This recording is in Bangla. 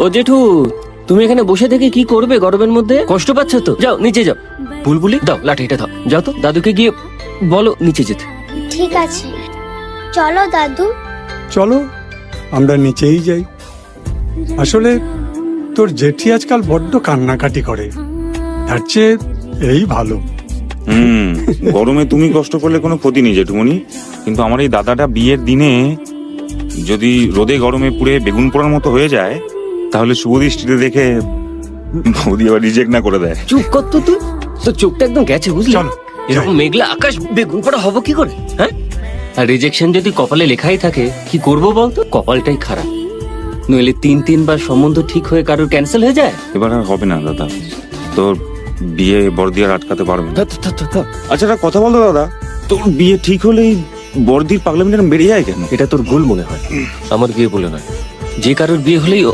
ও জেঠু, তুমি এখানে বসে থেকে কি করবে গরমের মধ্যে? কষ্ট পাচ্ছ তো? যাও নিচে যাও। বুলবুলি দাও, লাঠিটা দাও। যাও তো দাদুকে গিয়ে বলো নিচে যেতে। ঠিক আছে, চলো দাদু। চলো আমরা নিচেই যাই। আসলে তোর জেঠি আজকাল বড্ড কান্নাকাটি করে, তার চেয়ে এই ভালো। গরমে তুমি কষ্ট করলে কোনো ক্ষতি নেই জেঠুমনি, কিন্তু আমার এই দাদাটা বিয়ের দিনে যদি রোদে গরমে পুড়ে বেগুন পোড়ার মতো হয়ে যায়, তাহলে শুভদৃষ্টিতে দেখে বৌদি আবার রিজেক্ট না করে দেয়। চুপ কর তো তুই, তো চোখটা একদম গেছে বুঝলি। চলো, এরকম মেঘলা আকাশ বেগুন পড়া হবো কি করে? হ্যাঁ, আর রিজেকশন যদি কপালে লেখাই থাকে, কি করবো বলতো? কপালটাই খারাপ, নইলে 3-3 বার সম্বন্ধ ঠিক হয়ে কারোর ক্যান্সেল হয়ে যায়। এবার আর হবে না দাদা, তোর বিয়ে বর্দি আর আটকাতে পারবে না। আচ্ছা একটা কথা বলতো দাদা, তোর বিয়ে ঠিক হলেই বর্দির পাগলামিটা বেড়ে যায় কেন? এটা তোর ভুল মনে হয়, আমার বিয়ে বলে নয়। যে কারোর বিয়ে হলেই